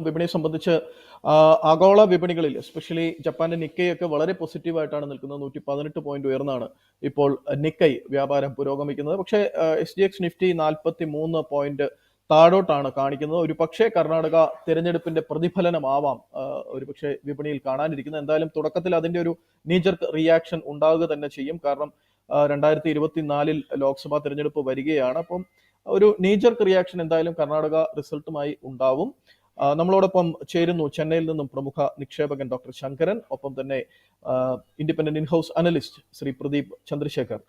വിപണിയെ സംബന്ധിച്ച് ആഗോള വിപണികളിൽ എസ്പെഷ്യലി ജപ്പാന്റെ നിക്കൈയൊക്കെ വളരെ പോസിറ്റീവായിട്ടാണ് നിൽക്കുന്നത്. 118 പോയിന്റ് ഉയർന്നാണ് ഇപ്പോൾ നിക്കൈ വ്യാപാരം പുരോഗമിക്കുന്നത്. പക്ഷേ SGX നിഫ്റ്റി 43 പോയിന്റ് താഴോട്ടാണ് കാണിക്കുന്നത്. ഒരു പക്ഷേ കർണാടക തിരഞ്ഞെടുപ്പിന്റെ പ്രതിഫലനമാവാം ഒരു പക്ഷേ വിപണിയിൽ കാണാനിരിക്കുന്നത്. എന്തായാലും തുടക്കത്തിൽ അതിന്റെ ഒരു നീജർക്ക് റിയാക്ഷൻ ഉണ്ടാവുക തന്നെ ചെയ്യും. കാരണം 2024 ലോക്സഭാ തിരഞ്ഞെടുപ്പ് വരികയാണ്. അപ്പം ഒരു നീജർക്ക് റിയാക്ഷൻ എന്തായാലും കർണാടക റിസൾട്ടുമായി ഉണ്ടാവും. നമ്മളോടൊപ്പം ചേരുന്നു ചെന്നൈയിൽ നിന്നും പ്രമുഖ നിക്ഷേപകൻ ഡോക്ടർ ശങ്കരൻ, ഒപ്പം തന്നെ independent in house analyst Shri Pradeep Chandrasekhar.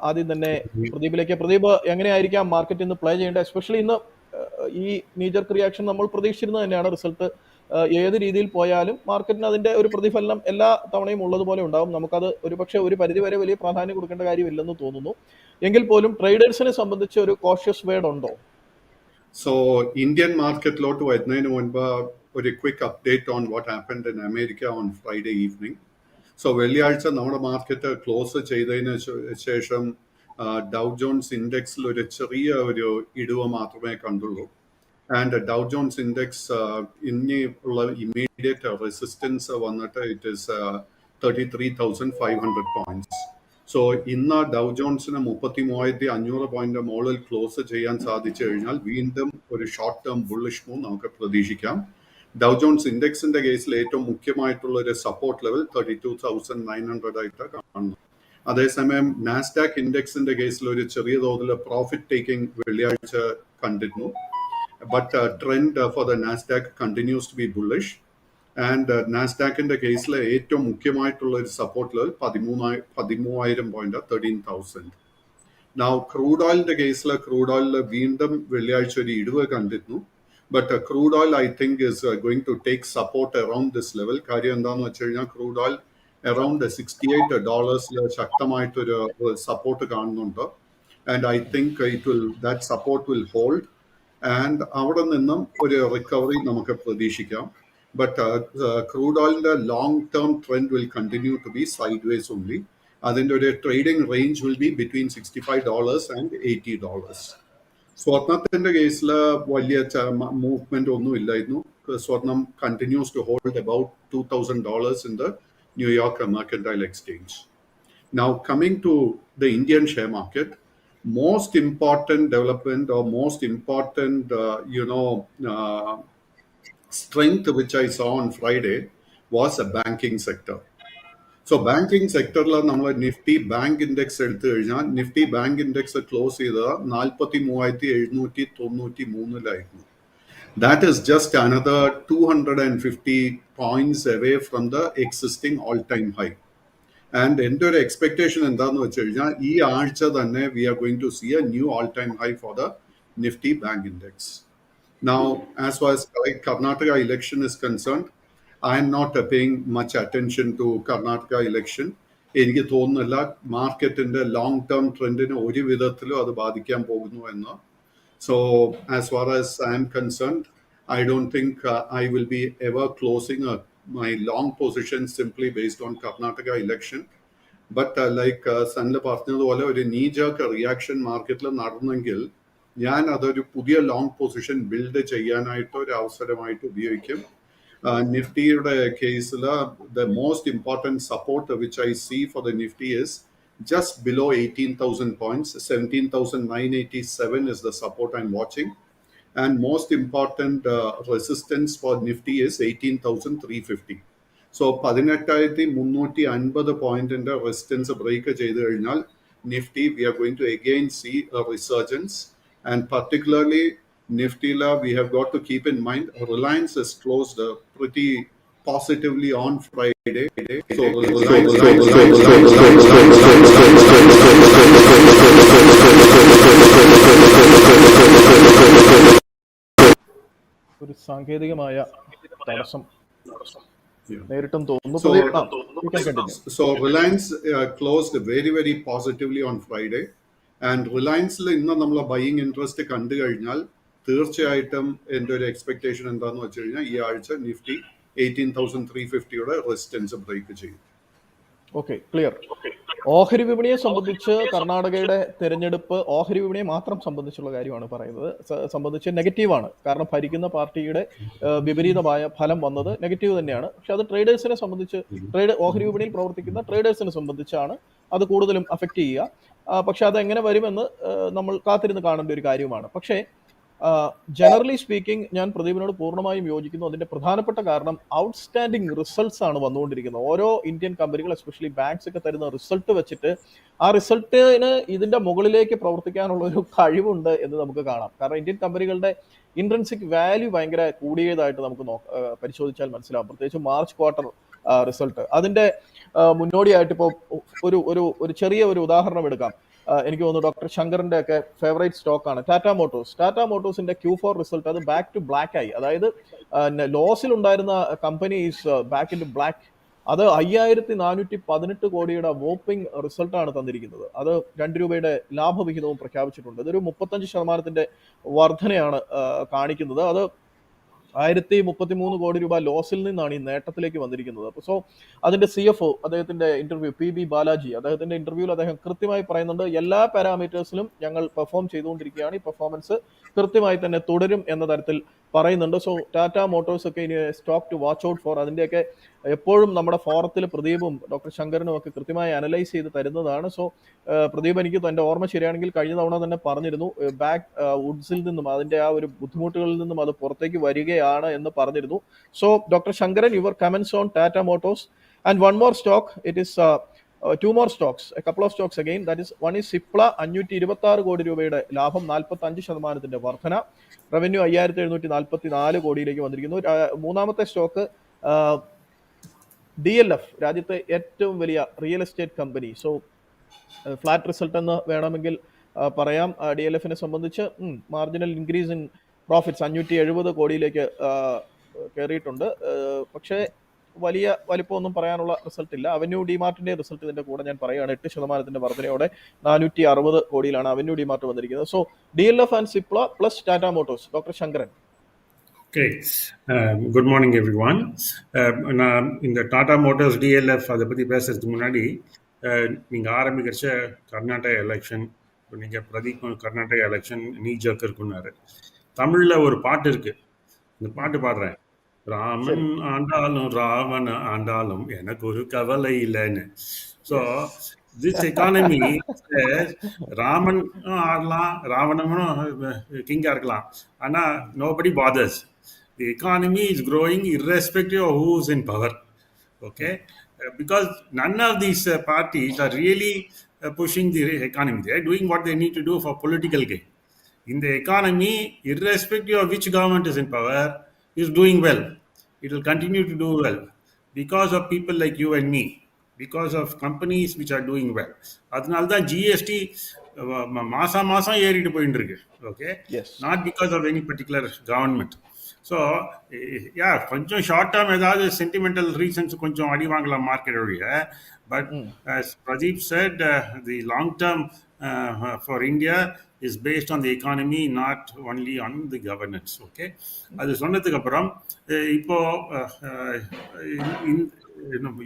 ആദ്യം തന്നെ പ്രദീപിലേക്ക്. പ്രദീപ്, എങ്ങനെയായിരിക്കാം മാർക്കറ്റ് ഇന്ന് പ്ലേ ചെയ്യേണ്ടത്? എസ്പെഷ്യലി ഇന്ന് ഈ നീജർക്ക് റിയാക്ഷൻ നമ്മൾ പ്രതീക്ഷിച്ചിരുന്നത് തന്നെയാണ്. റിസൾട്ട് ഏത് രീതിയിൽ പോയാലും മാർക്കറ്റിന് അതിന്റെ ഒരു പ്രതിഫലനം എല്ലാ തവണയും ഉള്ളതുപോലെ ഉണ്ടാവും. നമുക്കത് ഒരുപക്ഷെ ഒരു പരിധിവരെ വലിയ പ്രാധാന്യം കൊടുക്കേണ്ട കാര്യമില്ലെന്ന് തോന്നുന്നു. എങ്കിൽ പോലും ട്രേഡേഴ്സിനെ സംബന്ധിച്ച് ഒരു കോഷ്യസ് വേർഡ് ഉണ്ടോ? So, Indian market ലോട്ട് വരുന്നതിന് മുൻപ് ഒരു quick update on what happened in America on Friday evening. So വെള്ളിയാഴ്ച നമ്മുടെ മാർക്കറ്റ് ക്ലോസ് ചെയ്തതിന് ശേഷം ഡൗ ജോൺസ് ഇൻഡെക്സിൽ ഒരു ചെറിയ ഒരു ഇടിവ് മാത്രമേ കണ്ടുള്ളൂ. ആൻഡ് ഡൗ ജോൺസ് ഇൻഡെക്സ് ഇനി ഉള്ള ഇമ്മീഡിയറ്റ് റെസിസ്റ്റൻസ് വന്നിട്ട് ഇറ്റ് ഈസ് 33,500 പോയിന്റ്സ്. സോ ഇന്ന് ഡൗ ജോൺസിന് 33,500 പോയിന്റ് മുകളിൽ ക്ലോസ് ചെയ്യാൻ സാധിച്ചു കഴിഞ്ഞാൽ വീണ്ടും ഒരു ഷോർട്ട് ടേം ബുള്ളിഷ് മൂവ് നമുക്ക് പ്രതീക്ഷിക്കാം. ഡൗ ജോൺസ് ഇൻഡെക്സിന്റെ കേസിൽ ഏറ്റവും മുഖ്യമായിട്ടുള്ള ഒരു സപ്പോർട്ട് ലെവൽ 32,900 ആയിട്ട് കാണുന്നു. അതേസമയം നാസ്ഡാക്ക് ഇൻഡെക്സിന്റെ കേസിൽ ഒരു ചെറിയ തോതിൽ പ്രോഫിറ്റ് ടേക്കിംഗ് വെള്ളിയാഴ്ച കണ്ടിരുന്നു. But trend for the Nasdaq continues to be bullish. And നാസ്ഡാക്കിന്റെ കേസിൽ ഏറ്റവും മുഖ്യമായിട്ടുള്ള ഒരു support level 13,000 point 13,000. Now crude ഓയിലിന്റെ കേസിൽ ക്രൂഡ് ഓയിലിൽ വീണ്ടും വെള്ളിയാഴ്ച ഒരു ഇടിവ് കണ്ടിരുന്നു. But crude oil I think is going to take support around this level. കാര്യം എന്താണെന്ന് വെച്ച് കഴിഞ്ഞാൽ ക്രൂഡ് ഓയിൽ അറൌണ്ട് $68 ശക്തമായിട്ടൊരു സപ്പോർട്ട് കാണുന്നുണ്ട്. And I think that support will hold. And അവിടെ നിന്നും ഒരു റിക്കവറി നമുക്ക് പ്രതീക്ഷിക്കാം. But crude oil, the long-term trend will continue to be sideways only. Adinte oru trading range will be between $65 and $80. സ്വർണത്തിന്റെ കേസിൽ വലിയ മൂവ്മെന്റ് ഒന്നും ഇല്ലായിരുന്നു. സ്വർണം continues to hold about $2,000 in the New York Mercantile Exchange. Now coming to the Indian share market, most important development or most important strength which I saw on Friday was a banking sector. So banking sector la nammal Nifty bank index eduthu kazhinjal Nifty bank index close ചെയ്തത് 43,793 ലായിരുന്നു. That is just another 250 points away from the existing all-time high. And എൻ്റെ ഒരു expectation എന്താണെന്ന് വെച്ച് കഴിഞ്ഞാൽ ഈ ആഴ്ച തന്നെ we are going to see a new all-time high for the Nifty bank index. Now, as far as Karnataka election is concerned, I am not paying much attention to Karnataka election. എനിക്ക് തോന്നുന്നില്ല മാർക്കറ്റിന്റെ long term ട്രെൻഡിന് ഒരു വിധത്തിലും അത് ബാധിക്കാൻ പോകുന്നു എന്ന്. So, as far as I am concerned, I don't think I will be ever closing my long position simply based on Karnataka election. But like Sanla പറഞ്ഞതുപോലെ ഒരു knee-jerk reaction മാർക്കറ്റിൽ നടന്നെങ്കിൽ ഞാൻ അതൊരു പുതിയ ലോങ് പൊസിഷൻ ബിൽഡ് ചെയ്യാനായിട്ട് ഒരു അവസരമായിട്ട് ഉപയോഗിക്കും. നിഫ്റ്റിയുടെ കേസിൽ the most important support which I see for the Nifty is just below 18,000 points. 17,987 is the support I'm watching. And most important resistance for Nifty is 18,350. So 18,350 പോയിന്റിന്റെ റെസിസ്റ്റൻസ് ബ്രേക്ക് ചെയ്ത് കഴിഞ്ഞാൽ Nifty we are going to again see a resurgence. And particularly Nifty we have got to keep in mind Reliance is closed pretty positively on Friday. So ഒരു സാങ്കേതികമായ തടസ്സം നേരിട്ടും തോന്നുന്നു. So Reliance closed very very positively on Friday. And റിലയൻസിൽ ഇന്ന് നമ്മൾ buying interest കണ്ടു കഴിഞ്ഞാൽ തീർച്ചയായിട്ടും എൻ്റെ ഒരു എക്സ്പെക്ടേഷൻ എന്താണെന്ന് വെച്ച് കഴിഞ്ഞാൽ ഈ ആഴ്ച നിഫ്റ്റി 18,350 റെസിസ്റ്റൻസ് ബ്രേക്ക് ചെയ്യും. Okay, clear. ഓഹരി വിപണിയെ സംബന്ധിച്ച് കർണാടകയുടെ തെരഞ്ഞെടുപ്പ് ഓഹരി വിപണിയെ മാത്രം സംബന്ധിച്ചുള്ള കാര്യമാണ് പറയുന്നത്. സംബന്ധിച്ച് നെഗറ്റീവാണ്. കാരണം ഭരിക്കുന്ന പാർട്ടിയുടെ വിപരീതമായ ഫലം വന്നത് നെഗറ്റീവ് തന്നെയാണ്. പക്ഷെ അത് ട്രേഡേഴ്സിനെ സംബന്ധിച്ച്, ഓഹരി വിപണിയിൽ പ്രവർത്തിക്കുന്ന ട്രേഡേഴ്സിനെ സംബന്ധിച്ചാണ് അത് കൂടുതലും അഫക്റ്റ് ചെയ്യുക. പക്ഷെ അതെങ്ങനെ വരുമെന്ന് നമ്മൾ കാത്തിരുന്ന് കാണേണ്ട ഒരു കാര്യമാണ്. പക്ഷേ ജനറലി സ്പീക്കിംഗ് ഞാൻ പ്രദീപിനോട് പൂർണ്ണമായും യോജിക്കുന്നു. അതിന്റെ പ്രധാനപ്പെട്ട കാരണം ഔട്ട്സ്റ്റാൻഡിംഗ് റിസൾട്ട്സ് ആണ് വന്നുകൊണ്ടിരിക്കുന്നത്. ഓരോ ഇന്ത്യൻ കമ്പനികൾ, എസ്പെഷ്യലി ബാങ്ക്സ് ഒക്കെ തരുന്ന റിസൾട്ട് വെച്ചിട്ട് ആ റിസൾട്ടിന് ഇതിന്റെ മുകളിലേക്ക് പ്രവർത്തിക്കാനുള്ള ഒരു കഴിവുണ്ട് എന്ന് നമുക്ക് കാണാം. കാരണം ഇന്ത്യൻ കമ്പനികളുടെ ഇൻട്രൻസിക് വാല്യൂ ഭയങ്കര കൂടിയതായിട്ട് നമുക്ക് പരിശോധിച്ചാൽ മനസ്സിലാവും. പ്രത്യേകിച്ച് മാർച്ച് ക്വാർട്ടർ റിസൾട്ട് അതിന്റെ മുന്നോടിയായിട്ട് ഇപ്പോൾ ഒരു ഒരു ഒരു ചെറിയ ഒരു ഉദാഹരണം എടുക്കാം. എനിക്ക് തോന്നുന്നു ഡോക്ടർ ശങ്കറിന്റെ ഒക്കെ ഫേവറേറ്റ് സ്റ്റോക്കാണ് ടാറ്റാ മോട്ടോഴ്സ്. ടാറ്റാ മോട്ടോഴ്സിന്റെ Q4 റിസൾട്ട് അത് ബാക്ക് ടു ബ്ലാക്ക് ആയി. അതായത് ലോസിൽ ഉണ്ടായിരുന്ന company is back in to black. അത് 5418 കോടിയുടെ വോപ്പിംഗ് റിസൾട്ടാണ് തന്നിരിക്കുന്നത്. അത് 2 രൂപയുടെ ലാഭവിഹിതവും പ്രഖ്യാപിച്ചിട്ടുണ്ട്. ഇതൊരു 35% വർധനയാണ് കാണിക്കുന്നത്. അത് 1033 കോടി രൂപ ലോസിൽ നിന്നാണ് ഈ നേട്ടത്തിലേക്ക് വന്നിരിക്കുന്നത്. സോ അതിന്റെ CFO അദ്ദേഹത്തിന്റെ ഇന്റർവ്യൂ PB ബാലാജി അദ്ദേഹത്തിന്റെ ഇന്റർവ്യൂവിൽ അദ്ദേഹം കൃത്യമായി പറയുന്നുണ്ട്, എല്ലാ പാരാമീറ്റേഴ്സിലും ഞങ്ങൾ പെർഫോം ചെയ്തുകൊണ്ടിരിക്കുകയാണ്, ഈ പെർഫോമൻസ് കൃത്യമായി തന്നെ തുടരും എന്ന തരത്തിൽ പറയുന്നുണ്ട്. സോ ടാറ്റ മോട്ടോഴ്സ് ഒക്കെ ഇനി stock to watch out for. അതിന്റെയൊക്കെ എപ്പോഴും നമ്മുടെ ഫോറത്തിൽ പ്രദീപും ഡോക്ടർ ശങ്കരനും ഒക്കെ കൃത്യമായി അനലൈസ് ചെയ്ത് തരുന്നതാണ്. സോ പ്രദീപ്, എനിക്ക് എൻ്റെ ഓർമ്മ ശരിയാണെങ്കിൽ കഴിഞ്ഞ തവണ തന്നെ പറഞ്ഞിരുന്നു, ബാക്ക് വുഡ്സിൽ നിന്നും അതിന്റെ ആ ഒരു ബുദ്ധിമുട്ടുകളിൽ നിന്നും അത് പുറത്തേക്ക് വരികയാണ് എന്ന് പറഞ്ഞിരുന്നു. So doctor Shankaran, your comments on Tata Motors and one more stock, it is two more stocks, a couple of stocks again. That is, one is Cipla, 526 കോടി രൂപയുടെ ലാഭം, 45% വർധന, റവന്യൂ 5744 കോടിയിലേക്ക് വന്നിരിക്കുന്നു. മൂന്നാമത്തെ സ്റ്റോക്ക് DLF, രാജ്യത്തെ ഏറ്റവും വലിയ real estate company. So flat result എന്ന് വേണമെങ്കിൽ പറയാം. DLFനെ സംബന്ധിച്ച് മാർജിനൽ ഇൻക്രീസ് ഇൻ പ്രോഫിറ്റ്സ് 570 കോടിയിലേക്ക് കയറിയിട്ടുണ്ട്. പക്ഷേ വലിയ വലിപ്പമൊന്നും പറയാനുള്ള റിസൾട്ട് ഇല്ല. അവന്യൂ ഡിമാർട്ടിന്റെ റിസൾട്ട് ഇതിന്റെ കൂടെ ഞാൻ പറയുകയാണ്, 8% വർധനയോടെ 460 കോടിയിലാണ് അവന്യൂ ഡിമാർട്ട് വന്നിരിക്കുന്നത്. So DLF and Cipla plus Tata Motors. Doctor Shankaran. Okay, good morning everyone. இந்த டாடா மோட்டார்ஸ் DLF அதை பற்றி பேசுறதுக்கு முன்னாடி நீங்கள் ஆரம்பிக்கிறச்ச கர்நாடகா எலெக்ஷன், நீங்கள் பிரதீப் கர்நாடகா எலெக்ஷன் நீ ஜக்கருக்குன்னாரு. தமிழில் ஒரு பாட்டு இருக்கு, இந்த பாட்டு பாடுறேன். ராமன் ஆண்டாலும் ராவண ஆண்டாலும் எனக்கு ஒரு கவலை இல்லைன்னு. ஸோ திஸ் எக்கானமி ராமன் ஆடலாம், ராவணனும் கிங்காக இருக்கலாம், ஆனால் nobody father's. The economy is growing irrespective of who's in power. Okay, because none of these parties are really pushing the economy. They are doing what they need to do for political gain. In the economy, irrespective of which government is in power, is doing well. It will continue to do well because of people like you and me, because of companies which are doing well. அதனால தான் GST மாசம் ஏறிட்டு போயிட்டு இருக்கு. Okay, not because of any particular government. So கொஞ்சம் short term ஏதாவது sentimental reasons கொஞ்சம் அடி வாங்கலாம் மார்க்கெட் வழிய. But Pradeep set the long term for India is based on the economy, not only on the governance. Okay, அது சொன்னதுக்கு அப்புறம் இப்போ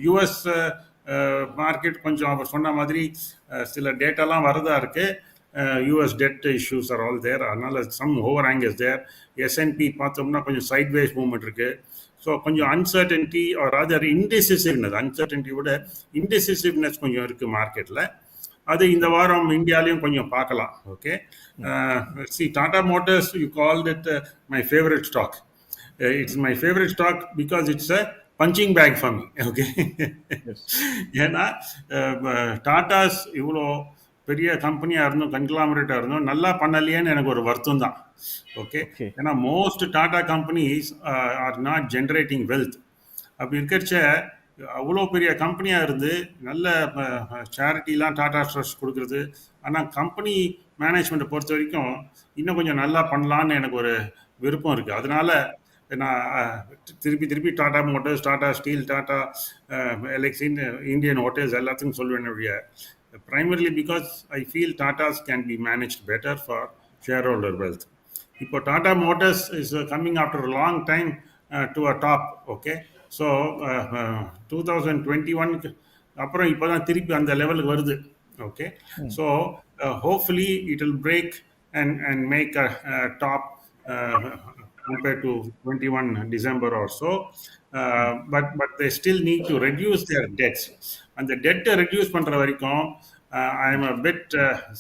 யூஎஸ் மார்க்கெட் கொஞ்சம் அவர் சொன்ன மாதிரி சில டேட்டாலாம் வரதா இருக்கு. US debt issues are all there. அதனால some overhang is there. S&P பார்த்தோம்னா கொஞ்சம் sideways movement இருக்கு. ஸோ கொஞ்சம் uncertainty or rather indecisiveness, uncertainty விட indecisiveness கொஞ்சம் இருக்கு மார்க்கெட்டில். அது இந்த வாரம் இந்தியாலையும் கொஞ்சம் பார்க்கலாம். Okay, see, Tata Motors, you called it my favorite stock. It's my favorite stock because it's a punching bag for me. Okay, ஏன்னா டாட்டாஸ் இவ்வளோ பெரிய கம்பெனியாக இருந்தோம், கன்க்ளாமரேட்டாக இருந்தோம், நல்லா பண்ணலையேன்னு எனக்கு ஒரு வருத்தம் தான். ஓகே, ஏன்னா most Tata companies are not generating wealth. அப்படி இருக்கிறச்ச அவ்வளோ பெரிய கம்பெனியாக இருந்து நல்ல சேரிட்டிலாம் டாடா ட்ரஸ்ட் கொடுக்குறது, ஆனால் கம்பெனி மேனேஜ்மெண்ட்டை பொறுத்த வரைக்கும் இன்னும் கொஞ்சம் நல்லா பண்ணலான்னு எனக்கு ஒரு விருப்பம் இருக்குது. அதனால நான் திருப்பி Tata motors, Tata steel, Tata electric, Indian hotels எல்லாத்துக்கும் சொல்லுவேன் வழியா. Primarily because I feel Tatas can be managed better for shareholder wealth. இப்போ Tata Motors is coming after a long time to a top. Okay, so 2021 அப்புறம் இப்போ தான் திருப்பி அந்த லெவலுக்கு வருது. Okay, so hopefully it will break and make a top uh, compared to 21 December or so. But they still need to reduce their debts. And the debt reduce பண்ற வரைக்கும் I am a bit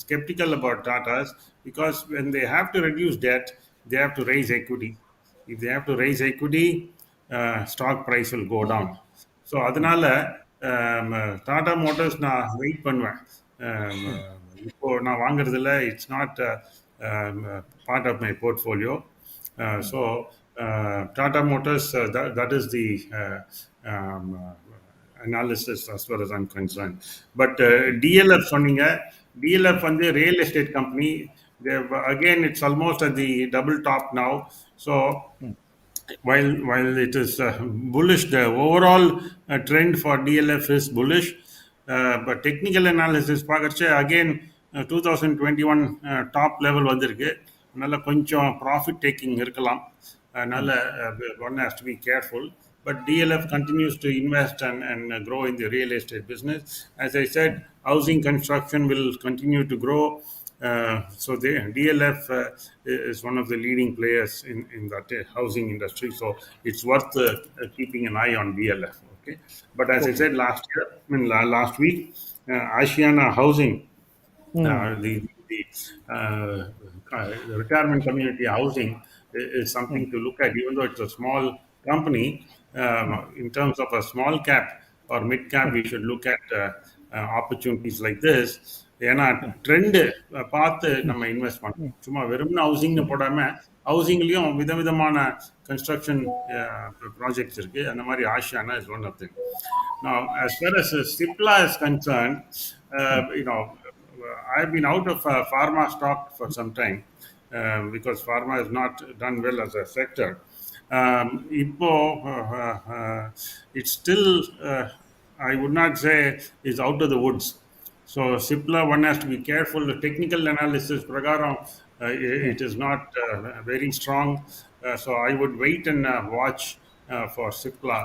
skeptical about Tatas, because when they have to reduce debt, they have to raise equity. If they have to raise equity, stock price will go down. So அதனால Tata Motors நான் wait பண்ணுவேன். இப்போ நான் வாங்குறதுல it's not part of my portfolio. So Tata Motors, that is the analysis as far as I'm concerned. But DLF சொன்னீங்க, DLF வந்து real estate company. Again, it's almost at the double top now. So while it is bullish, the overall trend for DLF is bullish. But technical analysis பார்க்கறச்ச again 2021 top level வந்திருக்கு. அதனால கொஞ்சம் profit taking இருக்கலாம். அதனால one has to be careful. But DLF continues to invest and grow in the real estate business. As I said, housing construction will continue to grow. So DLF is one of the leading players in that housing industry. So it's worth keeping an eye on DLF. Okay. But as I said last week, Asiana Housing, the retirement community housing is something to look at, even though it's a small company. In terms of a small cap or mid cap, we should look at opportunities like this. ஏன்னா trend பார்த்து நம்ம invest பண்ணணும். சும்மா வெறும்னா ஹவுசிங்னு போடாமல், ஹவுசிங்லேயும் விதவிதமான construction projects இருக்குது. அந்த மாதிரி Ashiana is one of thing. Now, as far as Cipla is concerned, I've been out of pharma stock for some time because pharma has not done well as a sector. இப்போ it's still, I would not say is out of the woods. So Cipla, one has to be careful. The technical analysis pragaram, it is not very strong. So I would wait and watch for Cipla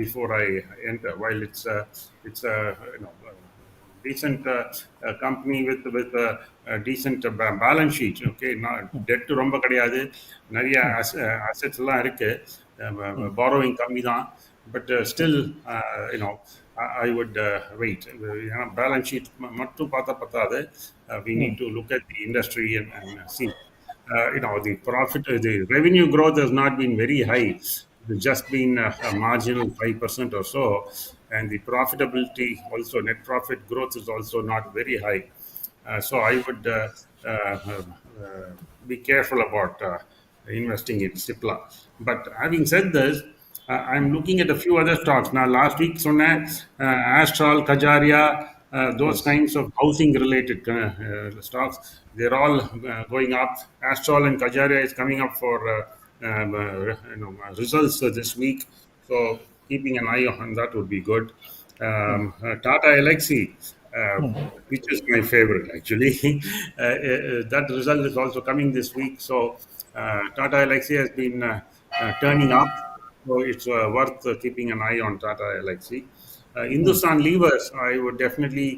before I enter. While it's decent company with a decent balance sheet. Okay, debt ரொம்ப கிடையாது, நிறைய assets எல்லாம் இருக்கு, borrowing கம்மி தான். But still, I would wait. Balance sheet மட்டும் பார்த்தா பத்தாது. We need to look at the industry and see. The profit, the revenue growth has not been very high. It's just been a marginal 5% or so, and the profitability also, net profit growth is also not very high. So I would be careful about investing in Cipla. But having said this, I'm looking at a few other stocks. Now, last week, Astral, Kajaria, those kinds of housing-related stocks, they're all going up. Astral and Kajaria is coming up for results this week. So, keeping an eye on that would be good. Tata Elxsi, which is my favorite, actually. That result is also coming this week. So, Tata Elxsi has been turning up. So it's worth keeping an eye on Tata Elxsi. Hindustan Levers, I would definitely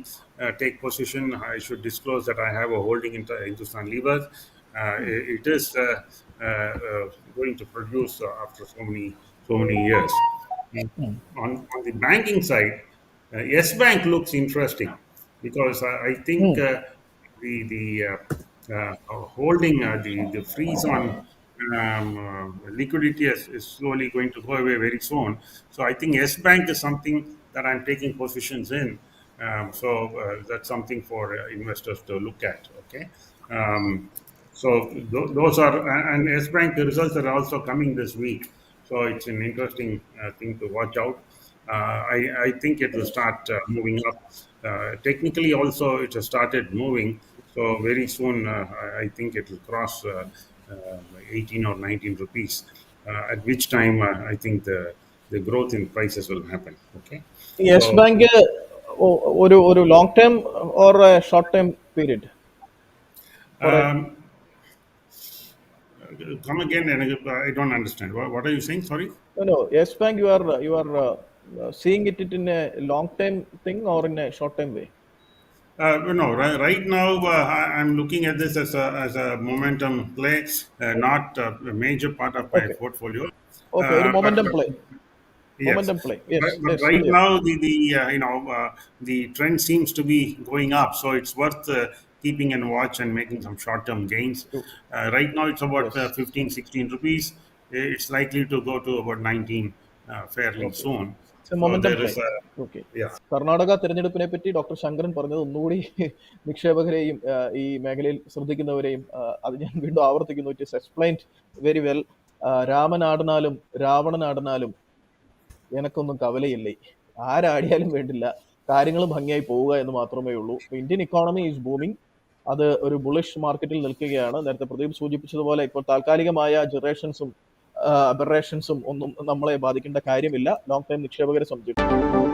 take position. I should disclose that I have a holding in Hindustan Levers. It is going to produce after so many years. On the banking side, Yes Bank looks interesting because I think the holding, the freeze on liquidity is slowly going to go away very soon. So I think Yes Bank is something that I'm taking positions in. So that's something for investors to look at. Okay. So those are, and Yes Bank results are also coming this week. So it's an interesting thing to watch out. I think it will start moving up. Technically also it has started moving. So very soon I think it will cross 18 or 19 rupees, at which time I think the growth in prices will happen. Okay. Yes Bank ഒരു long term or a short term period? Come again, I don't understand. What are you saying? Sorry. No. Yes Bank, you are seeing it in a long time thing or in a short time way? Right now I'm looking at this as a momentum play, not a major part of my Okay. portfolio. Okay, ഒരു But momentum play. yes, Momentum play. Yes, but yes, right clear. now the trend seems to be going up, so it's worth keeping and watch and making some short-term gains. True. Right now it's about Yes. 15-16 rupees. It's likely to go to about 19 fairly Okay. soon. It's a So momentum there play. is a Okay. yeah. Karnataka തെരഞ്ഞെടുപ്പിനെ പറ്റി doctor Sankaran പറഞ്ഞത് ഒന്നുകൂടി നിക്ഷേപകരെയും ഈ മേഖലയിൽ ശ്രദ്ധിക്കുന്നവരെയും അത് ഞാൻ വീണ്ടും ആവർത്തിക്കുന്നു. It is explained very well. രാമനാടിനാലും രാവണനാടിനാലും എനക്കൊന്നും കവലയില്ലേ, ആരാടിയാലും വേണ്ടില്ല, കാര്യങ്ങൾ ഭംഗിയായി പോവുക എന്ന് മാത്രമേ ഉള്ളൂ. Indian economy is booming. അത് ഒരു ബുളിഷ് മാർക്കറ്റിൽ നിൽക്കുകയാണ്. നേരത്തെ പ്രദീപ് സൂചിപ്പിച്ചതുപോലെ ഇപ്പോൾ താൽക്കാലികമായ ജനറേഷൻസും അബറേഷൻസും ഒന്നും നമ്മളെ ബാധിക്കേണ്ട കാര്യമില്ല ലോങ് ടൈം നിക്ഷേപകരെ സംബന്ധിച്ചിടത്തോളം.